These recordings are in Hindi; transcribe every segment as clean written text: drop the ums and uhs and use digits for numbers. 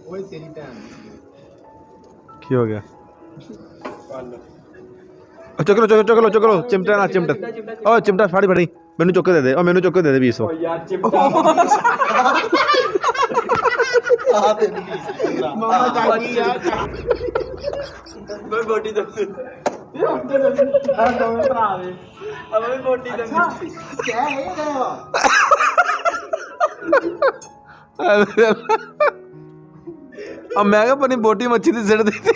ओए तेरी भैन की हो गया? चुक लो चुक लो चुक लो, चिमटा ना चिमटा, ओ चिमटा फाड़ी फड़ी मैनू चुक दे दे, ओ मैनू चुक दे दे 20 यार चिमटा मामा चाची यार मैं बोटी दे दो भरा दे अब मैं बोटी दे क्या है ये अब मैं क्या अपनी बोटी मच्छी दी सिर दी थी।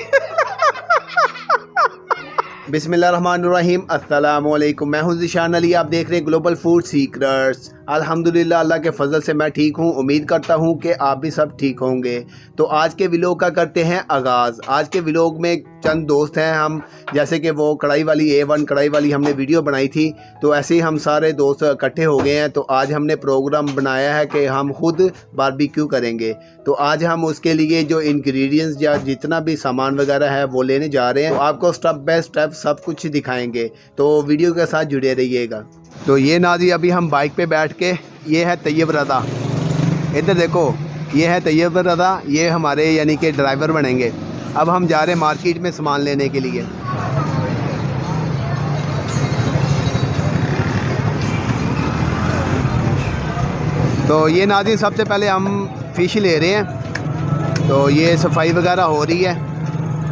बिस्मिल्लाहिर्रहमानिर्रहीम, अस्सलामुअलैकुम। मैं हूं ज़िशान अली, आप देख रहे हैं ग्लोबल फूड सीक्रेट्स। अल्हम्दुलिल्लाह, अल्लाह के फ़ज़ल से मैं ठीक हूं। उम्मीद करता हूं कि आप भी सब ठीक होंगे। तो आज के व्लॉग का करते हैं आगाज़। आज के व्लॉग में चंद दोस्त हैं हम, जैसे कि वो कढ़ाई वाली A1 कढ़ाई वाली हमने वीडियो बनाई थी, तो ऐसे ही हम सारे दोस्त इकट्ठे हो गए हैं। तो आज हमने प्रोग्राम बनाया है कि हम खुद बारबेक्यू करेंगे। तो आज हम उसके लिए जो इंग्रेडिएंट्स या जितना भी सामान वगैरह है वो लेने जा रहे हैं। तो आपको स्टेप बाय स्टेप सब कुछ दिखाएंगे, तो वीडियो के साथ जुड़े रहिएगा। तो ये नाजी अभी हम बाइक पे बैठ के, ये है तैयब रज़ा, इधर देखो, ये है तैयब रज़ा, ये हमारे यानी कि ड्राइवर बनेंगे। अब हम जा रहे हैं मार्केट में सामान लेने के लिए। तो ये नाज़रीन सबसे पहले हम फ़िश ले रहे हैं, तो ये सफाई वगैरह हो रही है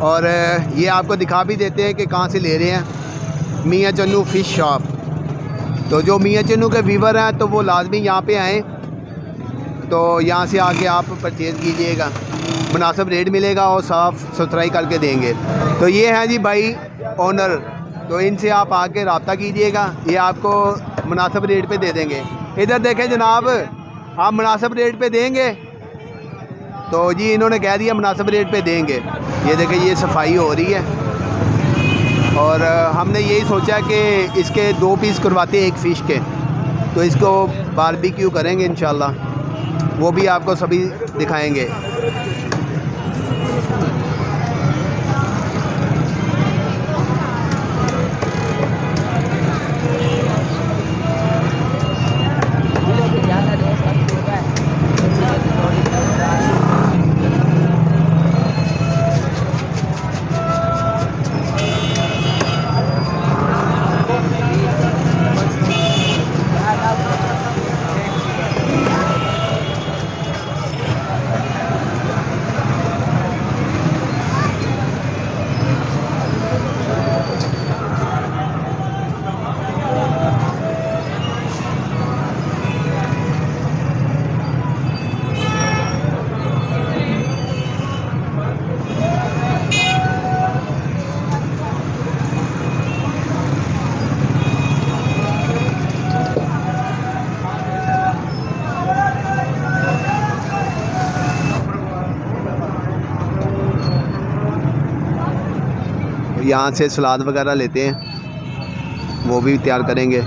और ये आपको दिखा भी देते हैं कि कहाँ से ले रहे हैं। मियाँ चन्नू फ़िश शॉप। तो जो मियाँ चन्नू के व्यूवर हैं तो वो लाजमी यहाँ पे आएँ, तो यहाँ से आके आप परचेज़ कीजिएगा, मुनासिब रेट मिलेगा और साफ़ सुथराई करके देंगे। तो ये हैं जी भाई ओनर, तो इनसे आप आके रब्ता कीजिएगा, ये आपको मुनासिब रेट पे दे देंगे। इधर देखें जनाब, आप मुनासिब रेट पे देंगे, तो जी इन्होंने कह दिया मुनासिब रेट पे देंगे। ये देखें, ये सफाई हो रही है और हमने यही सोचा कि इसके 2 पीस करवाते हैं एक फ़िश के, तो इसको बारबेक्यू करेंगे इंशाल्लाह, वो भी आपको सभी दिखाएंगे। यहाँ से सलाद वगैरह लेते हैं, वो भी तैयार करेंगे।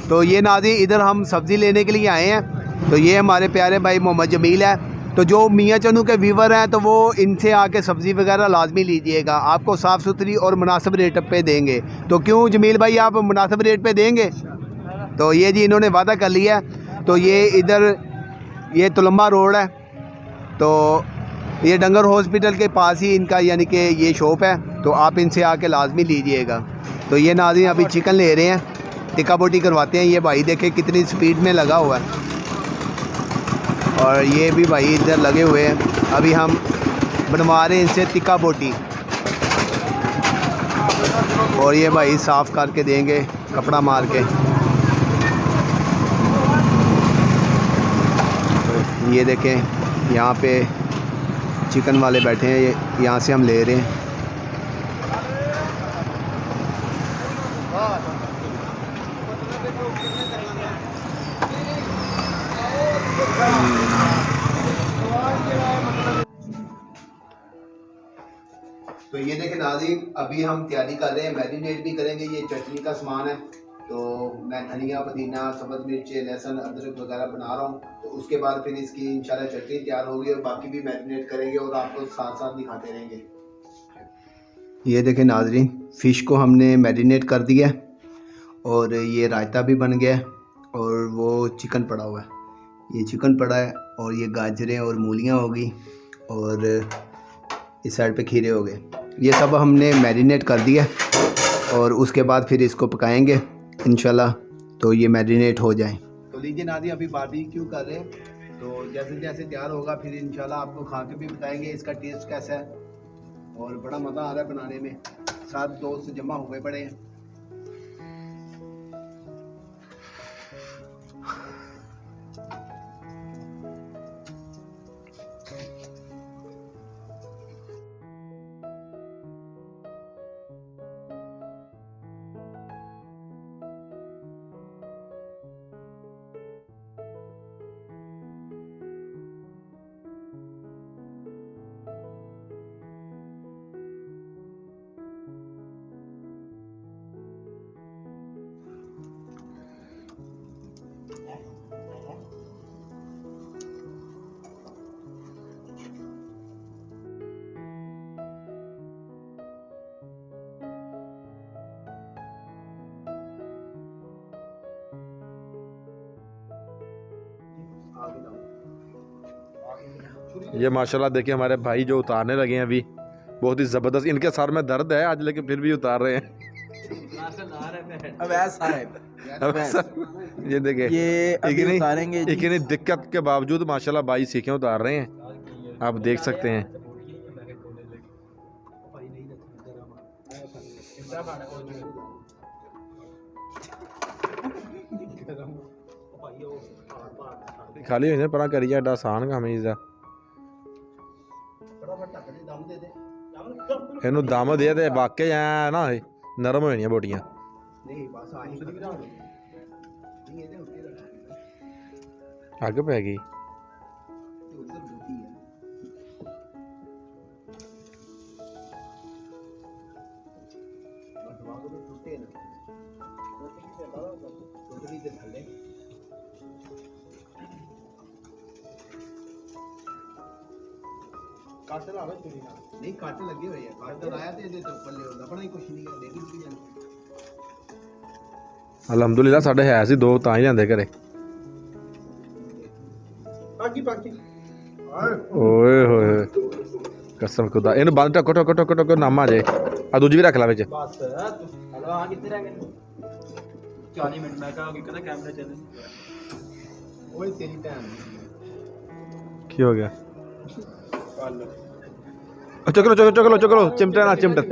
तो ये नाज़रीन इधर हम सब्ज़ी लेने के लिए आए हैं। तो ये हमारे प्यारे भाई मोहम्मद जमील है। तो जो मियाँ चन्नू के व्यूवर हैं तो वो इनसे आके सब्ज़ी वगैरह लाजमी लीजिएगा, आपको साफ़ सुथरी और मुनासिब रेट पे देंगे। तो क्यों जमील भाई, आप मुनासिब रेट पे देंगे? तो ये जी इन्होंने वादा कर लिया। तो ये इधर ये तुलम्बा रोड है, तो ये डंगर हॉस्पिटल के पास ही इनका यानी कि ये शॉप है, तो आप इनसे आके लाजमी लीजिएगा। तो ये नाज़रीन अभी चिकन ले रहे हैं, टिक्का बोटी करवाते हैं। ये भाई देखे कितनी स्पीड में लगा हुआ है, और ये भी भाई इधर लगे हुए हैं। अभी हम बनवा रहे हैं इनसे टिक्का बोटी, और ये भाई साफ़ करके देंगे कपड़ा मार के। ये देखें यहाँ पे चिकन वाले बैठे हैं, ये यहाँ से हम ले रहे हैं। तो ये देखें नाज़रीन, अभी हम तैयारी कर रहे हैं, मैरिनेट भी करेंगे। ये चटनी का सामान है, तो मैं धनिया, पुदीना, सब्ज़ मिर्च, लहसुन, अदरक वगैरह बना रहा हूँ। तो उसके बाद फिर इसकी इंशाल्लाह चटनी तैयार होगी और बाकी भी मैरिनेट करेंगे और आपको साथ साथ दिखाते रहेंगे। ये देखें नाज़रीन, फ़िश को हमने मैरिनेट कर दिया और ये रायता भी बन गया है और वो चिकन पड़ा हुआ है, ये चिकन पड़ा है और ये गाजरें और मूलियाँ हो गई और इस साइड पे खीरे हो गए। ये सब हमने मैरिनेट कर दिया और उसके बाद फिर इसको पकाएंगे इंशाल्लाह, तो ये मैरिनेट हो जाए। तो लीजिए नाज़रीन, अभी बारबेक्यू कर रहे हैं, तो जैसे जैसे तैयार होगा फिर इंशाल्लाह आपको खा के भी बताएंगे इसका टेस्ट कैसा है। और बड़ा मज़ा आ रहा है बनाने में, साथ दोस्त जमा हुए पड़े हैं। ये माशाल्लाह देखिए हमारे भाई जो उतारने लगे हैं अभी, बहुत ही ज़बरदस्त। इनके सर में दर्द है आज, लेकिन फिर भी उतार रहे हैं। अब ऐसा है, ये देखिए, ये अभी उतारेंगे जी। इतनी दिक्कत के बावजूद माशाल्लाह भाई सीखे उतार रहे हैं, आप देख सकते हैं। खाली होने पड़ा करिए एडा आसान काम है इसका। ਇਹਨੂੰ ਦਮ ਦੇ ਤੇ ਵਾਕਈ ਐ ਨਾ ਨਰਮ ਹੋ ਜਾਣੀਆਂ ਬੋਟੀਆਂ। ਨਹੀਂ ਬਸ ਆਹੀ ਨਹੀਂ ਇਹਦੇ ਉੱਤੇ ਅੱਗ ਪੈ ਗਈ। ਉਧਰ ਬੂਟੀ ਹੈ ਬਸ ਵਾਂਗ ਉਹ ਟੁੱਟੇ ਨਾ ਟੁੱਟ ਕੇ ਬਾਹਰ ਟੁੱਟਦੀ ਦੇ ਥੱਲੇ। ਕੱਟ ਲਾਵੇ ਚੁਰੀ ਨਾਲ, ਨਹੀਂ ਕੱਟ ਲੱਗੇ ਹੋਏ ਆ, ਕੱਟ ਲਾਇਆ ਤੇ ਇਹਦੇ ਤੇ ਉੱਪਰ ਲਿਆਉਂਦਾ ਬਣਾ ਹੀ ਕੁਛ ਨਹੀਂ ਹੈ, ਦੇਖੀ ਕੀ ਜਾਂਦੀ। ਅਲਹਮਦੁਲਿਲਾ ਸਾਡੇ ਹੈ ਸੀ ਦੋ, ਤਾਂ ਹੀ ਲੈਂਦੇ ਘਰੇ। ਪਾਕੀ ਓਏ ਹੋਏ ਕਸਮ ਖੁਦਾ, ਇਹਨੂੰ ਬੰਦ ਟੱਕੋ ਟੱਕੋ ਟੱਕੋ ਟੱਕੋ ਨਾਮਾ ਜੇ। ਆ ਦੂਜੀ ਵੀ ਰੱਖ ਲੈ ਵਿੱਚ। ਬਸ ਹਲੋ ਆ ਕਿੱਥੇ ਰਹਿ ਗਏ 40 ਮਿੰਟ ਮੈਂ ਕਹਾਂ ਕਿ ਕਹਿੰਦਾ ਕੈਮਰਾ ਚੱਲੇ। ਓਏ ਤੇਰੀ ਭੈਣ ਕੀ ਹੋ ਗਿਆ? ਚੁੱਕ ਲੋ ਚਿਮਟਾ ਨਾ ਚਿਮਟਾ,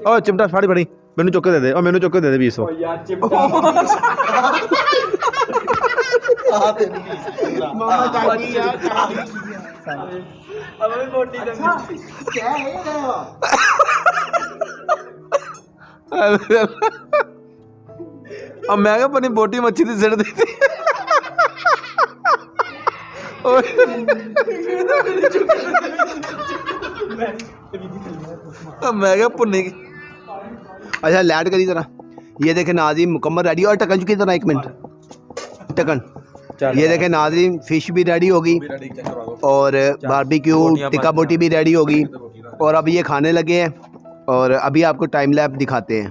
ਓ ਚਿਮਟਾ ਫਾੜੀ ਫੜੀ ਮੈਨੂੰ ਚੁੱਕ ਦੇ ਦੇ, ਓ ਮੈਨੂੰ ਚੁੱਕ ਦੇ ਦੇ 200। ਯਾਰ ਚਿਮਟਾ ਆ ਤੇ ਮਾਮਾ ਚਾਹੀ ਯਾਰ अब भी मोटी दंगी क्या है अब मैं क्या अपनी बोटी मच्छी की सिर दी थी। मैं क्या भुन्ने की। अच्छा लैड करी तरह, ये देखे नाज़रीन मुकम्मल रेडी। और टकन चुकी तरह, एक मिनट टकन। ये देखे नाज़रीन फिश भी रेडी होगी और बारबेक्यू टिक्का बोटी भी रेडी होगी और अब ये खाने लगे हैं और अभी आपको टाइम लैप दिखाते हैं।